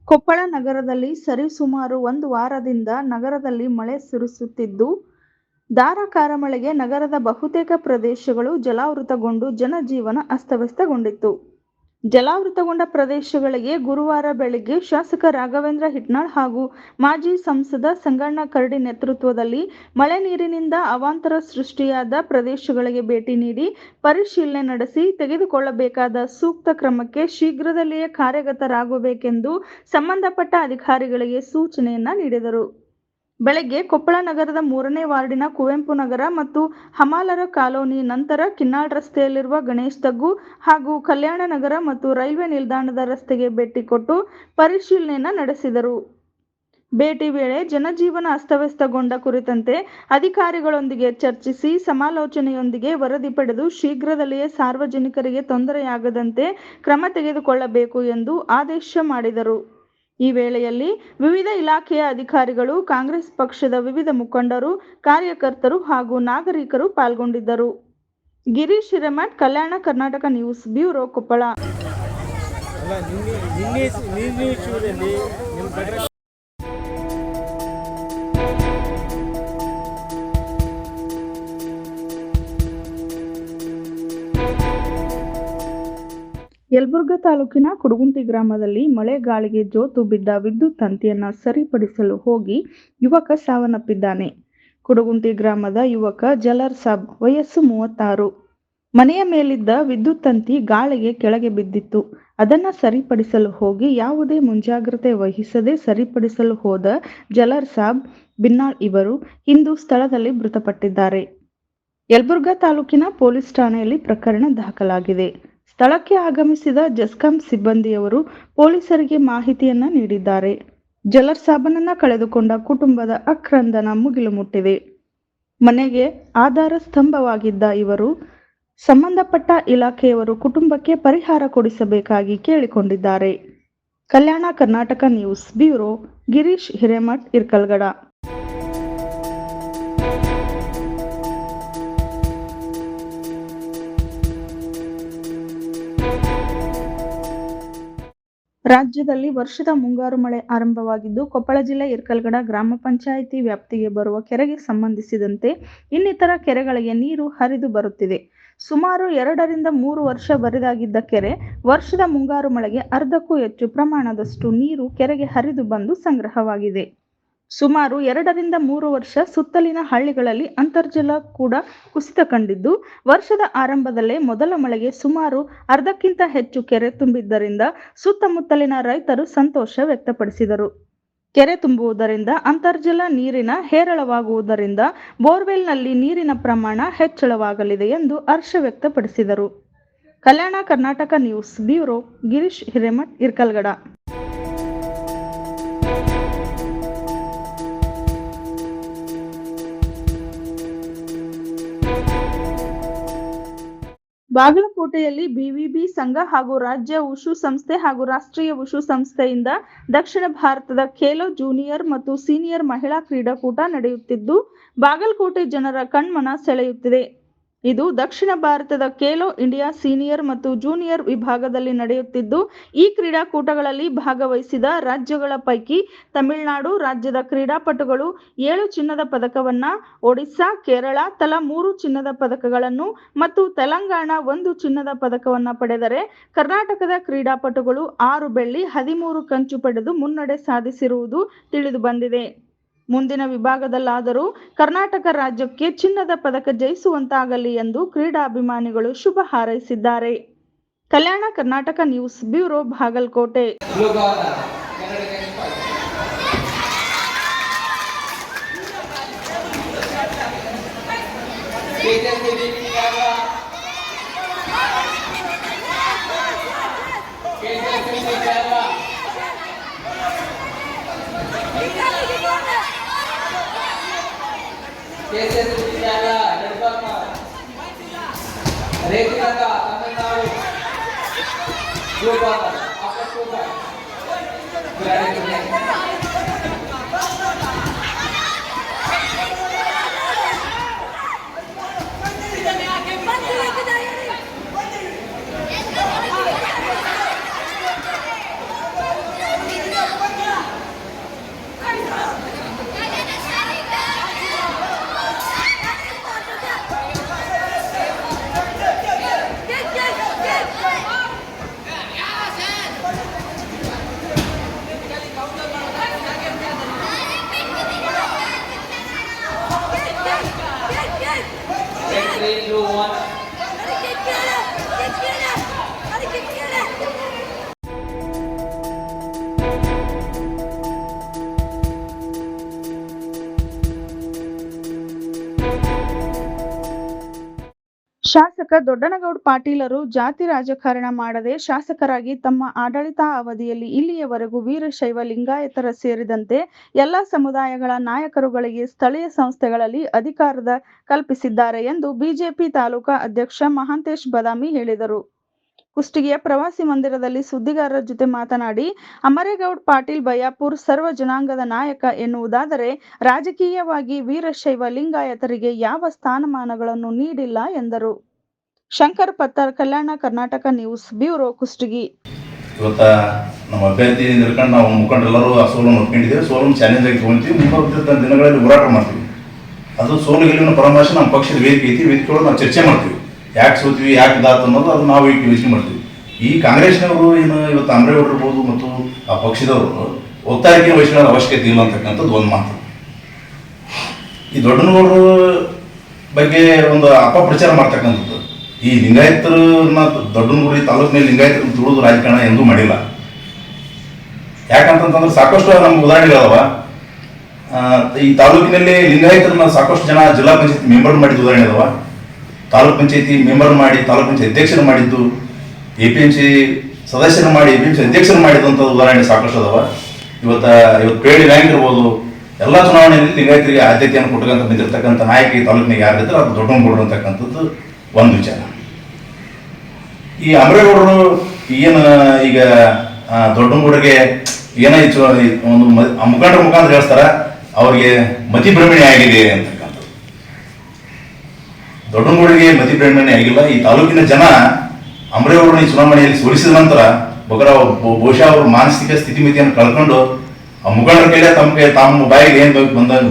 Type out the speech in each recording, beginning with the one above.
ಕೊಪ್ಪಳ ನಗರದಲ್ಲಿ ಸರಿಸುಮಾರು ಒಂದು ವಾರದಿಂದ ನಗರದಲ್ಲಿ ಮಳೆ ಸುರಿಸುತ್ತಿದ್ದು, ಧಾರಾಕಾರ ಮಳೆಗೆ ನಗರದ ಬಹುತೇಕ ಪ್ರದೇಶಗಳು ಜಲಾವೃತಗೊಂಡು ಜನಜೀವನ ಅಸ್ತವ್ಯಸ್ತಗೊಂಡಿತ್ತು. ಜಲಾವೃತಗೊಂಡ ಪ್ರದೇಶಗಳಿಗೆ ಗುರುವಾರ ಬೆಳಗ್ಗೆ ಶಾಸಕ ರಾಘವೇಂದ್ರ ಹಿಟ್ನಾಳ್ ಹಾಗೂ ಮಾಜಿ ಸಂಸದ ಸಂಗಣ್ಣ ಕರಡಿ ನೇತೃತ್ವದಲ್ಲಿ ಮಳೆ ನೀರಿನಿಂದ ಅವಾಂತರ ಸೃಷ್ಟಿಯಾದ ಪ್ರದೇಶಗಳಿಗೆ ಭೇಟಿ ನೀಡಿ ಪರಿಶೀಲನೆ ನಡೆಸಿ ತೆಗೆದುಕೊಳ್ಳಬೇಕಾದ ಸೂಕ್ತ ಕ್ರಮಕ್ಕೆ ಶೀಘ್ರದಲ್ಲಿಯೇ ಕಾರ್ಯಗತರಾಗಬೇಕೆಂದು ಸಂಬಂಧಪಟ್ಟ ಅಧಿಕಾರಿಗಳಿಗೆ ಸೂಚನೆಯನ್ನ ನೀಡಿದರು. ಬೆಳಗ್ಗೆ ಕೊಪ್ಪಳ ನಗರದ 3ನೇ ವಾರ್ಡಿನ ಕುವೆಂಪು ನಗರ ಮತ್ತು ಹಮಾಲರ ಕಾಲೋನಿ, ನಂತರ ಕಿನ್ನಾಳ್ ರಸ್ತೆಯಲ್ಲಿರುವ ಗಣೇಶ್ ತಗ್ಗು ಹಾಗೂ ಕಲ್ಯಾಣ ನಗರ ಮತ್ತು ರೈಲ್ವೆ ನಿಲ್ದಾಣದ ರಸ್ತೆಗೆ ಭೇಟಿ ಕೊಟ್ಟು ಪರಿಶೀಲನೆಯನ್ನ ನಡೆಸಿದರು. ಭೇಟಿ ವೇಳೆ ಜನಜೀವನ ಅಸ್ತವ್ಯಸ್ತಗೊಂಡ ಕುರಿತಂತೆ ಅಧಿಕಾರಿಗಳೊಂದಿಗೆ ಚರ್ಚಿಸಿ ಸಮಾಲೋಚನೆಯೊಂದಿಗೆ ವರದಿ ಪಡೆದು ಶೀಘ್ರದಲ್ಲಿಯೇ ಸಾರ್ವಜನಿಕರಿಗೆ ತೊಂದರೆಯಾಗದಂತೆ ಕ್ರಮ ತೆಗೆದುಕೊಳ್ಳಬೇಕು ಎಂದು ಆದೇಶ ಮಾಡಿದರು. ಈ ವೇಳೆಯಲ್ಲಿ ವಿವಿಧ ಇಲಾಖೆಯ ಅಧಿಕಾರಿಗಳು, ಕಾಂಗ್ರೆಸ್ ಪಕ್ಷದ ವಿವಿಧ ಮುಖಂಡರು, ಕಾರ್ಯಕರ್ತರು ಹಾಗೂ ನಾಗರಿಕರು ಪಾಲ್ಗೊಂಡಿದ್ದರು. Girish Hiremath, Kalyana Karnataka news bureau, Koppal. ಯಲಬುರ್ಗಾ ತಾಲೂಕಿನ ಕುಡಗುಂಟಿ ಗ್ರಾಮದಲ್ಲಿ ಮಳೆ ಗಾಳಿಗೆ ಜೋತು ಬಿದ್ದ ವಿದ್ಯುತ್ ತಂತಿಯನ್ನು ಸರಿಪಡಿಸಲು ಹೋಗಿ ಯುವಕ ಸಾವನ್ನಪ್ಪಿದ್ದಾನೆ. ಕುಡಗುಂಟಿ ಗ್ರಾಮದ ಯುವಕ ಜಲರ್ ಸಾಬ್, ವಯಸ್ಸು 36. ಮನೆಯ ಮೇಲಿದ್ದ ವಿದ್ಯುತ್ ತಂತಿ ಗಾಳಿಗೆ ಕೆಳಗೆ ಬಿದ್ದಿತ್ತು. ಅದನ್ನು ಸರಿಪಡಿಸಲು ಹೋಗಿ ಯಾವುದೇ ಮುಂಜಾಗ್ರತೆ ವಹಿಸದೆ ಸರಿಪಡಿಸಲು ಹೋದ ಜಲರ್ ಸಾಬ್ ಬಿನ್ನಾಳ್ ಇವರು ಇಂದು ಸ್ಥಳದಲ್ಲಿ ಮೃತಪಟ್ಟಿದ್ದಾರೆ. ಯಲಬುರ್ಗಾ ತಾಲೂಕಿನ ಪೊಲೀಸ್ ಠಾಣೆಯಲ್ಲಿ ಪ್ರಕರಣ ದಾಖಲಾಗಿದೆ. ಸ್ಥಳಕ್ಕೆ ಆಗಮಿಸಿದ ಜೆಸ್ಕಾಂ ಸಿಬ್ಬಂದಿಯವರು ಪೊಲೀಸರಿಗೆ ಮಾಹಿತಿಯನ್ನ ನೀಡಿದ್ದಾರೆ. ಜಲರ್ ಸಾಬನನ್ನ ಕಳೆದುಕೊಂಡ ಕುಟುಂಬದ ಆಕ್ರಂದನ ಮುಗಿಲು ಮುಟ್ಟಿದೆ. ಮನೆಗೆ ಆಧಾರ ಸ್ತಂಭವಾಗಿದ್ದ ಇವರು ಸಂಬಂಧಪಟ್ಟ ಇಲಾಖೆಯವರು ಕುಟುಂಬಕ್ಕೆ ಪರಿಹಾರ ಕೊಡಿಸಬೇಕಾಗಿ ಕೇಳಿಕೊಂಡಿದ್ದಾರೆ. Kalyana Karnataka news bureau, Girish Hiremath, Irkalgada. ರಾಜ್ಯದಲ್ಲಿ ವರ್ಷದ ಮುಂಗಾರು ಮಳೆ ಆರಂಭವಾಗಿದ್ದು, ಕೊಪ್ಪಳ ಜಿಲ್ಲೆ ಇರ್ಕಲ್ಗಡ ಗ್ರಾಮ ಪಂಚಾಯಿತಿ ವ್ಯಾಪ್ತಿಗೆ ಬರುವ ಕೆರೆಗೆ ಸಂಬಂಧಿಸಿದಂತೆ ಇನ್ನಿತರ ಕೆರೆಗಳಿಗೆ ನೀರು ಹರಿದು ಬರುತ್ತಿದೆ. ಸುಮಾರು 2 ರಿಂದ 3 ವರ್ಷ ಬರಿದಾಗಿದ್ದ ಕೆರೆ ವರ್ಷದ ಮುಂಗಾರು ಮಳೆಗೆ ಅರ್ಧಕ್ಕೂ ಹೆಚ್ಚು ಪ್ರಮಾಣದಷ್ಟು ನೀರು ಕೆರೆಗೆ ಹರಿದು ಬಂದು ಸಂಗ್ರಹವಾಗಿದೆ. ಸುಮಾರು 2 ರಿಂದ 3 ವರ್ಷ ಸುತ್ತಲಿನ ಹಳ್ಳಿಗಳಲ್ಲಿ ಅಂತರ್ಜಲ ಕೂಡ ಕುಸಿತ ಕಂಡಿದ್ದು, ವರ್ಷದ ಆರಂಭದಲ್ಲೇ ಮೊದಲ ಮಳೆಗೆ ಸುಮಾರು ಅರ್ಧಕ್ಕಿಂತ ಹೆಚ್ಚು ಕೆರೆ ತುಂಬಿದ್ದರಿಂದ ಸುತ್ತಮುತ್ತಲಿನ ರೈತರು ಸಂತೋಷ ವ್ಯಕ್ತಪಡಿಸಿದರು. ಕೆರೆ ತುಂಬುವುದರಿಂದ ಅಂತರ್ಜಲ ನೀರಿನ ಹೇರಳವಾಗುವುದರಿಂದ ಬೋರ್ವೆಲ್ನಲ್ಲಿ ನೀರಿನ ಪ್ರಮಾಣ ಹೆಚ್ಚಳವಾಗಲಿದೆ ಎಂದು ಹರ್ಷ ವ್ಯಕ್ತಪಡಿಸಿದರು. Kalyana Karnataka news bureau, Girish Hiremath, Irkalgada. ಬಾಗಲಕೋಟೆಯಲ್ಲಿ ಬಿವಿಬಿ ಸಂಘ ಹಾಗೂ ರಾಜ್ಯ ವುಶು ಸಂಸ್ಥೆ ಹಾಗೂ ರಾಷ್ಟ್ರೀಯ ವುಶು ಸಂಸ್ಥೆಯಿಂದ ದಕ್ಷಿಣ ಭಾರತದ ಖೇಲೋ ಜೂನಿಯರ್ ಮತ್ತು ಸೀನಿಯರ್ ಮಹಿಳಾ ಕ್ರೀಡಾಕೂಟ ನಡೆಯುತ್ತಿದ್ದು, ಬಾಗಲಕೋಟೆ ಜನರ ಕಣ್ಮನ ಸೆಳೆಯುತ್ತಿದೆ. ಇದು ದಕ್ಷಿಣ ಭಾರತದ ಖೇಲೋ ಇಂಡಿಯಾ ಸೀನಿಯರ್ ಮತ್ತು ಜೂನಿಯರ್ ವಿಭಾಗದಲ್ಲಿ ನಡೆಯುತ್ತಿದ್ದು, ಈ ಕ್ರೀಡಾಕೂಟಗಳಲ್ಲಿ ಭಾಗವಹಿಸಿದ ರಾಜ್ಯಗಳ ಪೈಕಿ ತಮಿಳುನಾಡು ರಾಜ್ಯದ ಕ್ರೀಡಾಪಟುಗಳು 7 ಚಿನ್ನದ ಪದಕವನ್ನ, ಒಡಿಶಾ, ಕೇರಳ ತಲಾ 3 ಚಿನ್ನದ ಪದಕಗಳನ್ನು ಮತ್ತು ತೆಲಂಗಾಣ 1 ಚಿನ್ನದ ಪದಕವನ್ನ ಪಡೆದರೆ, ಕರ್ನಾಟಕದ ಕ್ರೀಡಾಪಟುಗಳು 6 ಬೆಳ್ಳಿ, 13 ಕಂಚು ಪಡೆದು ಮುನ್ನಡೆ ಸಾಧಿಸಿರುವುದು ತಿಳಿದುಬಂದಿದೆ. ಮುಂದಿನ ವಿಭಾಗದಲ್ಲಾದರೂ ಕರ್ನಾಟಕ ರಾಜ್ಯಕ್ಕೆ ಚಿನ್ನದ ಪದಕ ಜಯಿಸುವಂತಾಗಲಿ ಎಂದು ಕ್ರೀಡಾಭಿಮಾನಿಗಳು ಶುಭ ಹಾರೈಸಿದ್ದಾರೆ. Kalyana Karnataka news bureau, Bagalkot. 3, 2, 1. ಶಾಸಕ ದೊಡ್ಡನಗೌಡ ಪಾಟೀಲರು ಜಾತಿ ರಾಜಕಾರಣ ಮಾಡದೆ ಶಾಸಕರಾಗಿ ತಮ್ಮ ಆಡಳಿತಾವಧಿಯಲ್ಲಿ ಇಲ್ಲಿಯವರೆಗೂ ವೀರಶೈವ ಲಿಂಗಾಯತರ ಸೇರಿದಂತೆ ಎಲ್ಲ ಸಮುದಾಯಗಳ ನಾಯಕರುಗಳಿಗೆ ಸ್ಥಳೀಯ ಸಂಸ್ಥೆಗಳಲ್ಲಿ ಅಧಿಕಾರದ ಕಲ್ಪಿಸಿದ್ದಾರೆ ಎಂದು ಬಿಜೆಪಿ ತಾಲೂಕಾ ಅಧ್ಯಕ್ಷ ಮಹಾಂತೇಶ ಬದಾಮಿ ಹೇಳಿದರು. ಕುಷ್ಟಗಿಯ ಪ್ರವಾಸಿ ಮಂದಿರದಲ್ಲಿ ಸುದ್ದಿಗಾರರ ಜೊತೆ ಮಾತನಾಡಿ, ಅಮರೇಗೌಡ ಪಾಟೀಲ್ ಬಯ್ಯಾಪುರ್ ಸರ್ವ ಜನಾಂಗದ ನಾಯಕ ಎನ್ನುವುದಾದರೆ ರಾಜಕೀಯವಾಗಿ ವೀರಶೈವ ಲಿಂಗಾಯತರಿಗೆ ಯಾವ ಸ್ಥಾನಮಾನಗಳನ್ನು ನೀಡಿಲ್ಲ ಎಂದರು. Shankar Pattar, Kalyana Karnataka news bureau, Kushtagi. ಇವತ್ತ ನಮ್ಮ ಅಭ್ಯರ್ಥಿ ನಿಲ್ಕೊಂಡು ನಾವು ಮುಖಂಡರೆಲ್ಲರೂ ಆ ಸೋಲನ್ನು ಒಪ್ಕೊಂಡಿದ್ದೇವೆ. ಸೋಲನ್ನು ಚಾಲೆಂಜ್ ಆಗಿ ತೊಗೊಳ್ತೀವಿ. ಮುಂಬರುವ ದಿನಗಳಲ್ಲಿ ಹೋರಾಟ ಮಾಡ್ತೀವಿ. ಅದು ಸೋಲು ಗೆಲುವಿನ ಪರಾಮರ್ಶ ನಮ್ಮ ಪಕ್ಷದ ವೇದಿಕೆ ಐತಿ. ವೇದಿಕೆಯೊಳಗೆ ನಾವು ಚರ್ಚೆ ಮಾಡ್ತೀವಿ. ಯಾಕೆ ಸೋತೀವಿ, ಯಾಕೆ ಇದಾತು ಅನ್ನೋದು ಅದು ನಾವು ಈಗ ಯೋಚನೆ ಮಾಡ್ತೀವಿ. ಈ ಕಾಂಗ್ರೆಸ್ನವರು ಏನು ಇವತ್ತು ಅಮರೇಗೌಡರು ಇರ್ಬೋದು ಮತ್ತು ಆ ಪಕ್ಷದವರು ಒತ್ತಾಯಕ್ಕೆ ವಹಿಸ್ಕೊಳ್ಳೋ ಅವಶ್ಯಕತೆ ಇಲ್ಲ ಅಂತಕ್ಕಂಥದ್ದು ಒಂದು ಮಾತು. ಈ ದೊಡ್ಡನಗೌಡರು ಬಗ್ಗೆ ಒಂದು ಅಪಪ್ರಚಾರ ಮಾಡ್ತಕ್ಕಂಥದ್ದು. ಈ ಲಿಂಗಾಯತರನ್ನ ದೊಡ್ಡನಗೌಡ ತಾಲೂಕಿನಲ್ಲಿ ಲಿಂಗಾಯತರನ್ನ ತುಳಿದು ರಾಜಕಾರಣ ಎಂದೂ ಮಾಡಿಲ್ಲ. ಯಾಕಂತಂದ್ರೆ ಸಾಕಷ್ಟು ನಮ್ಗೆ ಉದಾಹರಣೆಗಳವ. ಈ ತಾಲೂಕಿನಲ್ಲಿ ಲಿಂಗಾಯತರನ್ನ ಸಾಕಷ್ಟು ಜನ ಜಿಲ್ಲಾ ಪಂಚಾಯತ್ ಮೆಂಬರ್ ಮಾಡಿದ ಉದಾಹರಣೆ ಅದಾವ. ತಾಲೂಕ್ ಪಂಚಾಯತಿ ಮೆಂಬರ್ ಮಾಡಿ ತಾಲೂಕ್ ಪಂಚಾಯತ್ ಅಧ್ಯಕ್ಷರು ಮಾಡಿದ್ದು, APMC ಸದಸ್ಯರು ಮಾಡಿ APMC ಅಧ್ಯಕ್ಷರು ಮಾಡಿದಂಥ ಉದಾಹರಣೆ ಸಾಕಷ್ಟು ಅದಾವ. ಇವತ್ತು ಪೇಡಿ ರ್ಯಾಂಕ್ ಇರ್ಬೋದು. ಎಲ್ಲ ಚುನಾವಣೆಯಲ್ಲಿ ಲಿಂಗಾಯತರಿಗೆ ಆದ್ಯತೆಯನ್ನು ಕೊಟ್ಟಂತ ನಿಂತಿರ್ತಕ್ಕಂಥ ನಾಯಕ ಈ ತಾಲೂಕಿನಾಗ ಯಾರಿದ್ರೆ ಅದು ದೊಡ್ಡನಗೌಡರು ಅಂತಕ್ಕಂಥದ್ದು ಒಂದು ವಿಚಾರ. ಈ ಅಮರೇಗೌಡರು ಏನು ಈಗ ದೊಡ್ಡನಗೌಡರಿಗೆ ಏನಾಯ್ತು ಒಂದು ಮುಖಂಡರ ಮುಖಾಂತರ ಹೇಳ್ತಾರ ಅವ್ರಿಗೆ ಮತಿ ಭ್ರಮಣೆ ಆಗಿದೆ ಅಂತಕ್ಕಂಥದ್ದು. ದೊಡ್ಡನಗೌಡರಿಗೆ ಮತಿ ಭ್ರಮಣೆ ಆಗಿಲ್ಲ. ಈ ತಾಲೂಕಿನ ಜನ ಅಮರೇಗೌಡರನ್ನ ಈ ಚುನಾವಣೆಯಲ್ಲಿ ಸೋಲಿಸಿದ ನಂತರ ಬಹುಶಃ ಅವ್ರ ಮಾನಸಿಕ ಸ್ಥಿತಿಮಿತಿಯನ್ನು ಕಳ್ಕೊಂಡು ಆ ಮುಖಂಡರ ಕೈಲೇ ತಮ್ಮ ಬಾಯಿಗೆ ಏನ್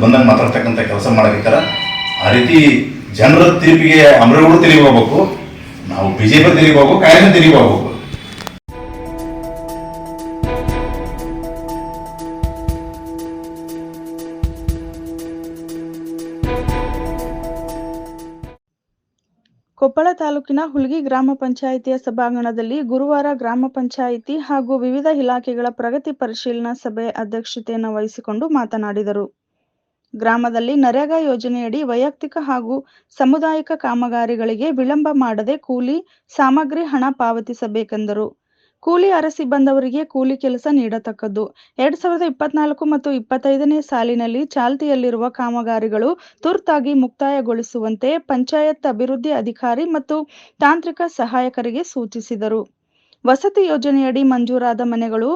ಬಂದಂಗೆ ಮಾತಾಡ್ತಕ್ಕಂಥ ಕೆಲಸ ಮಾಡಬೇಕಾರ. ಆ ರೀತಿ ಜನರ ತೀರ್ಪಿಗೆ ಅಮರೇಗೌಡರು ತೆರಿಗೆ ಹೋಗ್ಬೇಕು, ನಾವು ಬಿಜೆಪಿ ತೆರಿಗೆ ಹೋಗ್ಬೇಕು, ಕಾಂಗ್ರೆಸ್ ತೆರಿಗೆ ಹೋಗ್ಬೇಕು. ಕೊಪ್ಪಳ ತಾಲೂಕಿನ ಹುಲ್ಗಿ ಗ್ರಾಮ ಪಂಚಾಯಿತಿಯ ಸಭಾಂಗಣದಲ್ಲಿ ಗುರುವಾರ ಗ್ರಾಮ ಪಂಚಾಯಿತಿ ಹಾಗೂ ವಿವಿಧ ಇಲಾಖೆಗಳ ಪ್ರಗತಿ ಪರಿಶೀಲನಾ ಸಭೆಯ ಅಧ್ಯಕ್ಷತೆಯನ್ನು ವಹಿಸಿಕೊಂಡು ಮಾತನಾಡಿದರು. ಗ್ರಾಮದಲ್ಲಿ ನರೇಗಾ ಯೋಜನೆಯಡಿ ವೈಯಕ್ತಿಕ ಹಾಗೂ ಸಾಮುದಾಯಿಕ ಕಾಮಗಾರಿಗಳಿಗೆ ವಿಳಂಬ ಮಾಡದೆ ಕೂಲಿ ಸಾಮಗ್ರಿ ಹಣ ಪಾವತಿಸಬೇಕೆಂದರು. ಕೂಲಿ ಅರಸಿ ಬಂದವರಿಗೆ ಕೂಲಿ ಕೆಲಸ ನೀಡತಕ್ಕದ್ದು. 2024 ಮತ್ತು 25ನೇ ಸಾಲಿನಲ್ಲಿ ಚಾಲ್ತಿಯಲ್ಲಿರುವ ಕಾಮಗಾರಿಗಳು ತುರ್ತಾಗಿ ಮುಕ್ತಾಯಗೊಳಿಸುವಂತೆ ಪಂಚಾಯತ್ ಅಭಿವೃದ್ಧಿ ಅಧಿಕಾರಿ ಮತ್ತು ತಾಂತ್ರಿಕ ಸಹಾಯಕರಿಗೆ ಸೂಚಿಸಿದರು. ವಸತಿ ಯೋಜನೆಯಡಿ ಮಂಜೂರಾದ ಮನೆಗಳು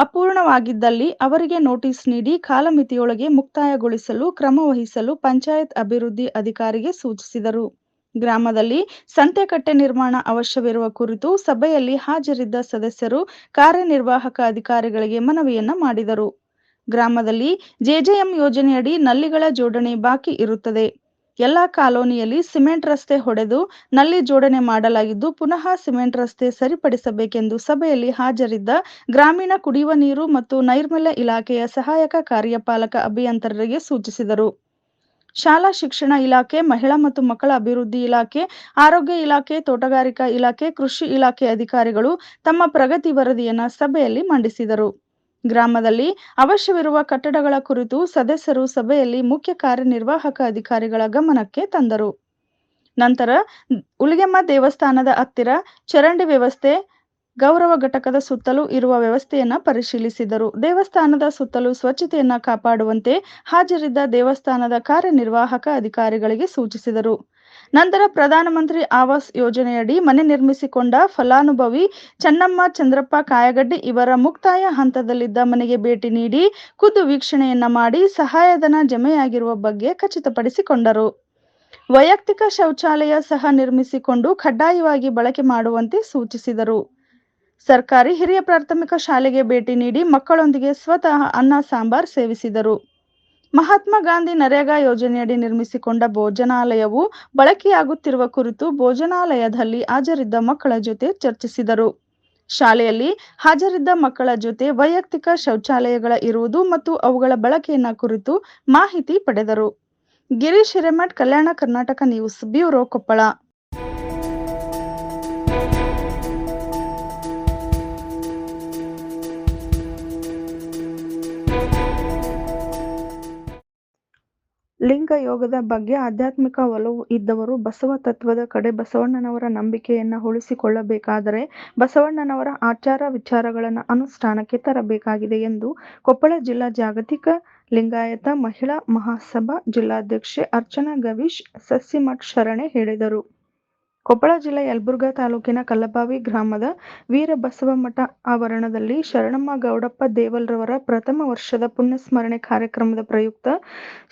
ಅಪೂರ್ಣವಾಗಿದ್ದಲ್ಲಿ ಅವರಿಗೆ ನೋಟಿಸ್ ನೀಡಿ ಕಾಲಮಿತಿಯೊಳಗೆ ಮುಕ್ತಾಯಗೊಳಿಸಲು ಕ್ರಮ ವಹಿಸಲು ಪಂಚಾಯತ್ ಅಭಿವೃದ್ಧಿ ಅಧಿಕಾರಿಗೆ ಸೂಚಿಸಿದರು. ಗ್ರಾಮದಲ್ಲಿ ಸಂತೆಕಟ್ಟೆ ನಿರ್ಮಾಣ ಅವಶ್ಯವಿರುವ ಕುರಿತು ಸಭೆಯಲ್ಲಿ ಹಾಜರಿದ್ದ ಸದಸ್ಯರು ಕಾರ್ಯನಿರ್ವಾಹಕ ಅಧಿಕಾರಿಗಳಿಗೆ ಮನವಿಯನ್ನ ಮಾಡಿದರು. ಗ್ರಾಮದಲ್ಲಿ JJM ಯೋಜನೆಯಡಿ ನಲ್ಲಿಗಳ ಜೋಡಣೆ ಬಾಕಿ ಇರುತ್ತದೆ. ಎಲ್ಲ ಕಾಲೋನಿಯಲ್ಲಿ ಸಿಮೆಂಟ್ ರಸ್ತೆ ಹೊಡೆದು ನಲ್ಲಿ ಜೋಡಣೆ ಮಾಡಲಾಗಿದ್ದು ಪುನಃ ಸಿಮೆಂಟ್ ರಸ್ತೆ ಸರಿಪಡಿಸಬೇಕೆಂದು ಸಭೆಯಲ್ಲಿ ಹಾಜರಿದ್ದ ಗ್ರಾಮೀಣ ಕುಡಿಯುವ ನೀರು ಮತ್ತು ನೈರ್ಮಲ್ಯ ಇಲಾಖೆಯ ಸಹಾಯಕ ಕಾರ್ಯಪಾಲಕ ಅಭಿಯಂತರರಿಗೆ ಸೂಚಿಸಿದರು. ಶಾಲಾ ಶಿಕ್ಷಣ ಇಲಾಖೆ, ಮಹಿಳಾ ಮತ್ತು ಮಕ್ಕಳ ಅಭಿವೃದ್ಧಿ ಇಲಾಖೆ, ಆರೋಗ್ಯ ಇಲಾಖೆ, ತೋಟಗಾರಿಕಾ ಇಲಾಖೆ, ಕೃಷಿ ಇಲಾಖೆ ಅಧಿಕಾರಿಗಳು ತಮ್ಮ ಪ್ರಗತಿ ವರದಿಯನ್ನು ಸಭೆಯಲ್ಲಿ ಮಂಡಿಸಿದರು. ಗ್ರಾಮದಲ್ಲಿ ಅವಶ್ಯವಿರುವ ಕಟ್ಟಡಗಳ ಕುರಿತು ಸದಸ್ಯರು ಸಭೆಯಲ್ಲಿ ಮುಖ್ಯ ಕಾರ್ಯನಿರ್ವಾಹಕ ಅಧಿಕಾರಿಗಳ ಗಮನಕ್ಕೆ ತಂದರು. ನಂತರ ಉಲಿಗೆಮ್ಮ ದೇವಸ್ಥಾನದ ಹತ್ತಿರ ಚರಂಡಿ ವ್ಯವಸ್ಥೆ, ಗೌರವ ಘಟಕದ ಸುತ್ತಲೂ ಇರುವ ವ್ಯವಸ್ಥೆಯನ್ನ ಪರಿಶೀಲಿಸಿದರು. ದೇವಸ್ಥಾನದ ಸುತ್ತಲೂ ಸ್ವಚ್ಛತೆಯನ್ನ ಕಾಪಾಡುವಂತೆ ಹಾಜರಿದ್ದ ದೇವಸ್ಥಾನದ ಕಾರ್ಯನಿರ್ವಾಹಕ ಅಧಿಕಾರಿಗಳಿಗೆ ಸೂಚಿಸಿದರು. ನಂತರ ಪ್ರಧಾನಮಂತ್ರಿ ಆವಾಸ್ ಯೋಜನೆಯಡಿ ಮನೆ ನಿರ್ಮಿಸಿಕೊಂಡ ಫಲಾನುಭವಿ ಚನ್ನಮ್ಮ ಚಂದ್ರಪ್ಪ ಕಾಯಗಡ್ಡಿ ಇವರ ಮುಕ್ತಾಯ ಹಂತದಲ್ಲಿದ್ದ ಮನೆಗೆ ಭೇಟಿ ನೀಡಿ ಖುದ್ದು ವೀಕ್ಷಣೆಯನ್ನ ಮಾಡಿ ಸಹಾಯಧನ ಜಮೆಯಾಗಿರುವ ಬಗ್ಗೆ ಖಚಿತಪಡಿಸಿಕೊಂಡರು. ವೈಯಕ್ತಿಕ ಶೌಚಾಲಯ ಸಹ ನಿರ್ಮಿಸಿಕೊಂಡು ಕಡ್ಡಾಯವಾಗಿ ಬಳಕೆ ಮಾಡುವಂತೆ ಸೂಚಿಸಿದರು. ಸರ್ಕಾರಿ ಹಿರಿಯ ಪ್ರಾಥಮಿಕ ಶಾಲೆಗೆ ಭೇಟಿ ನೀಡಿ ಮಕ್ಕಳೊಂದಿಗೆ ಸ್ವತಃ ಅನ್ನ ಸಾಂಬಾರ್ ಸೇವಿಸಿದರು. ಮಹಾತ್ಮ ಗಾಂಧಿ ನರೇಗಾ ಯೋಜನೆಯಡಿ ನಿರ್ಮಿಸಿಕೊಂಡ ಭೋಜನಾಲಯವು ಬಳಕೆಯಾಗುತ್ತಿರುವ ಕುರಿತು ಭೋಜನಾಲಯದಲ್ಲಿ ಹಾಜರಿದ್ದ ಮಕ್ಕಳ ಜೊತೆ ಚರ್ಚಿಸಿದರು. ಶಾಲೆಯಲ್ಲಿ ಹಾಜರಿದ್ದ ಮಕ್ಕಳ ಜೊತೆ ವೈಯಕ್ತಿಕ ಶೌಚಾಲಯಗಳ ಇರುವುದು ಮತ್ತು ಅವುಗಳ ಬಳಕೆಯನ್ನ ಕುರಿತು ಮಾಹಿತಿ ಪಡೆದರು. Girish Hiremath, Kalyana Karnataka news bureau, Koppal. ಲಿಂಗ ಯೋಗದ ಬಗ್ಗೆ ಆಧ್ಯಾತ್ಮಿಕ ಒಲವು ಇದ್ದವರು ಬಸವ ತತ್ವದ ಕಡೆ ಬಸವಣ್ಣನವರ ನಂಬಿಕೆಯನ್ನು ಉಳಿಸಿಕೊಳ್ಳಬೇಕಾದರೆ ಬಸವಣ್ಣನವರ ಆಚಾರ ವಿಚಾರಗಳನ್ನು ಅನುಷ್ಠಾನಕ್ಕೆ ತರಬೇಕಾಗಿದೆ ಎಂದು ಕೊಪ್ಪಳ ಜಿಲ್ಲಾ ಜಾಗತಿಕ ಲಿಂಗಾಯತ ಮಹಿಳಾ ಮಹಾಸಭಾ ಜಿಲ್ಲಾಧ್ಯಕ್ಷೆ ಅರ್ಚನಾ ಗವೀಶ್ ಸಸಿಮಠ್ ಶರಣೆ ಹೇಳಿದರು. ಕೊಪ್ಪಳ ಜಿಲ್ಲೆ ಯಲಬುರ್ಗಾ ತಾಲೂಕಿನ ಕಲ್ಲಬಾವಿ ಗ್ರಾಮದ ವೀರಬಸವ ಮಠ ಆವರಣದಲ್ಲಿ ಶರಣಮ್ಮ ಗೌಡಪ್ಪ ದೇವಲ್ರವರ ಪ್ರಥಮ ವರ್ಷದ ಪುಣ್ಯಸ್ಮರಣೆ ಕಾರ್ಯಕ್ರಮದ ಪ್ರಯುಕ್ತ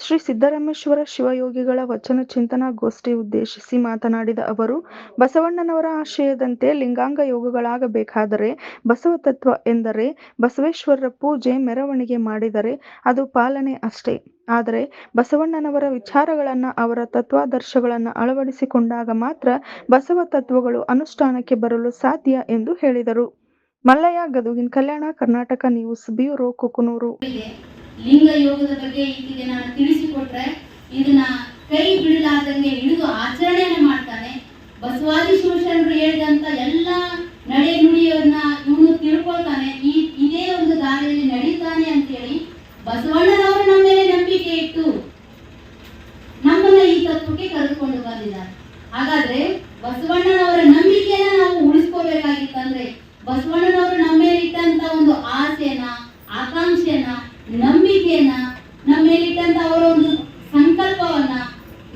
ಶ್ರೀ ಸಿದ್ದರಾಮೇಶ್ವರ ಶಿವಯೋಗಿಗಳ ವಚನ ಚಿಂತನಾ ಗೋಷ್ಠಿ ಉದ್ದೇಶಿಸಿ ಮಾತನಾಡಿದ ಅವರು, ಬಸವಣ್ಣನವರ ಆಶಯದಂತೆ ಲಿಂಗಾಂಗ ಯೋಗಗಳಾಗಬೇಕಾದರೆ ಬಸವ ತತ್ವ ಎಂದರೆ ಬಸವೇಶ್ವರರ ಪೂಜೆ ಮೆರವಣಿಗೆ ಮಾಡಿದರೆ ಅದು ಪಾಲನೆ ಅಷ್ಟೇ. ಆದರೆ ಬಸವಣ್ಣನವರ ವಿಚಾರಗಳನ್ನು ಅವರ ತತ್ವಾದರ್ಶಗಳನ್ನು ಅಳವಡಿಸಿಕೊಂಡಾಗ ಮಾತ್ರ ಬಸವ ತತ್ವಗಳು ಅನುಷ್ಠಾನಕ್ಕೆ ಬರಲು ಸಾಧ್ಯ ಎಂದು ಹೇಳಿದರು. Mallayya ಗದುಗಿನ, Kalyana Karnataka news bureau, Kukanur. ಲಿಂಗ ಯೋಗದ ಬಗ್ಗೆ ಈಗಿಗೆ ನಾನು ತಿಳಿಸಿಕೊಟ್ರೆ ಇದನ್ನ ಕೈ ಬಿಡಲಾರ್ದಂಗೆ ಹಿಡಿದು ಆಚರಣೆಯನ್ನು ಮಾಡ್ತಾನೆ. ಬಸವಾದಿ ಶಿವಶರಣರು ಹೇಳಿದಂತ ಎಲ್ಲ ನಡೆ ನುಡಿಯನ್ನ ಇವನು ತಿಳ್ಕೊಳ್ತಾನೆ, ಇದೇ ಒಂದು ದಾರಿಯಲ್ಲಿ ನಡೀತಾನೆ ಅಂತ ಹೇಳಿ ಬಸವಣ್ಣನವರು ನಮ್ಮ ಮೇಲೆ ನಂಬಿಕೆ ಇಟ್ಟು ನಮ್ಮನ್ನ ಈ ತತ್ವಕ್ಕೆ ಕರೆದುಕೊಂಡು ಬಂದಿದ್ದಾರೆ. ಹಾಗಾದ್ರೆ ಬಸವಣ್ಣನವರ ನಂಬಿಕೆಯನ್ನ ನಾವು ಉಳಿಸ್ಕೋಬೇಕಾಗಿತ್ತಂದ್ರೆ ಬಸವಣ್ಣನವರು ನಮ್ಮ ಮೇಲೆ ಇಟ್ಟಂತ ಒಂದು ಆಸೆಯನ್ನ, ಆಕಾಂಕ್ಷೆಯನ್ನ, ನಂಬಿಕೆಯನ್ನ, ನಮ್ಮ ಮೇಲೆ ಇಟ್ಟಂತ ಅವರ ಒಂದು ಸಂಕಲ್ಪವನ್ನ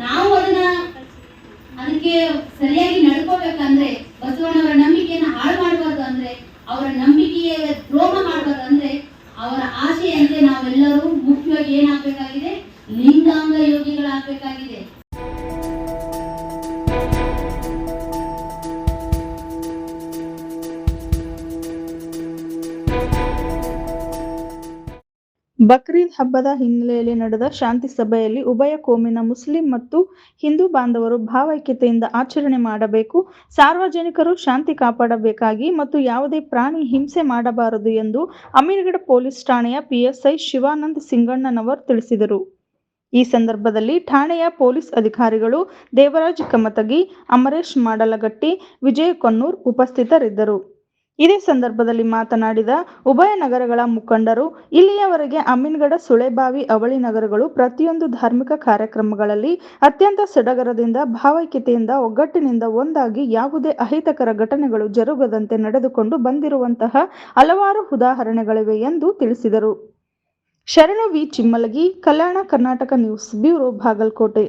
ನಾವು ಅದಕ್ಕೆ ಸರಿಯಾಗಿ ನಡ್ಕೋಬೇಕಂದ್ರೆ ಬಸವಣ್ಣವರ ನಂಬಿಕೆಯನ್ನ ಹಾಳು ಮಾಡಬಾರ್ದು. ಅಂದ್ರೆ ಅವರ ನಂಬಿಕೆಯ ದ್ರೋಹ ಮಾಡಬಾರ್ದು. ಅಂದ್ರೆ ಅವರ ಆಶೆಯಂತೆ ನಾವೆಲ್ಲರೂ ಮುಖ್ಯವಾಗಿ ಏನಾಗಬೇಕಾಗಿದೆ, ಲಿಂಗಾಂಗ ಯೋಗಿಗಳಾಗಬೇಕಾಗಿದೆ. ಬಕ್ರೀದ್ ಹಬ್ಬದ ಹಿನ್ನೆಲೆಯಲ್ಲಿ ನಡೆದ ಶಾಂತಿ ಸಭೆಯಲ್ಲಿ ಉಭಯ ಕೋಮಿನ ಮುಸ್ಲಿಂ ಮತ್ತು ಹಿಂದೂ ಬಾಂಧವರು ಭಾವೈಕ್ಯತೆಯಿಂದ ಆಚರಣೆ ಮಾಡಬೇಕು, ಸಾರ್ವಜನಿಕರು ಶಾಂತಿ ಕಾಪಾಡಬೇಕಾಗಿ ಮತ್ತು ಯಾವುದೇ ಪ್ರಾಣಿ ಹಿಂಸೆ ಮಾಡಬಾರದು ಎಂದು ಅಮೀನ್ಗಢ ಪೊಲೀಸ್ ಠಾಣೆಯ ಪಿಎಸ್ಐ ಶಿವಾನಂದ್ ಸಿಂಗಣ್ಣನವರ್ ತಿಳಿಸಿದರು. ಈ ಸಂದರ್ಭದಲ್ಲಿ ಠಾಣೆಯ ಪೊಲೀಸ್ ಅಧಿಕಾರಿಗಳು ದೇವರಾಜ್ ಕಮತಗಿ, ಅಮರೇಶ್ ಮಾಡಲಗಟ್ಟಿ, ವಿಜಯ ಕೊನ್ನೂರ್ ಉಪಸ್ಥಿತರಿದ್ದರು. ಇದೇ ಸಂದರ್ಭದಲ್ಲಿ ಮಾತನಾಡಿದ ಉಭಯ ನಗರಗಳ ಮುಖಂಡರು, ಇಲ್ಲಿಯವರೆಗೆ ಅಮೀನ್ಗಢ, ಸುಳೆಬಾವಿ, ಅವಳಿ ನಗರಗಳು ಪ್ರತಿಯೊಂದು ಧಾರ್ಮಿಕ ಕಾರ್ಯಕ್ರಮಗಳಲ್ಲಿ ಅತ್ಯಂತ ಸಡಗರದಿಂದ, ಭಾವೈಕ್ಯತೆಯಿಂದ, ಒಗ್ಗಟ್ಟಿನಿಂದ ಒಂದಾಗಿ ಯಾವುದೇ ಅಹಿತಕರ ಘಟನೆಗಳು ಜರುಗದಂತೆ ನಡೆದುಕೊಂಡು ಬಂದಿರುವಂತಹ ಹಲವಾರು ಉದಾಹರಣೆಗಳಿವೆ ಎಂದು ತಿಳಿಸಿದರು. ಶರಣ V. ಚಿಮ್ಮಲಗಿ, Kalyana Karnataka news bureau, Bagalkot.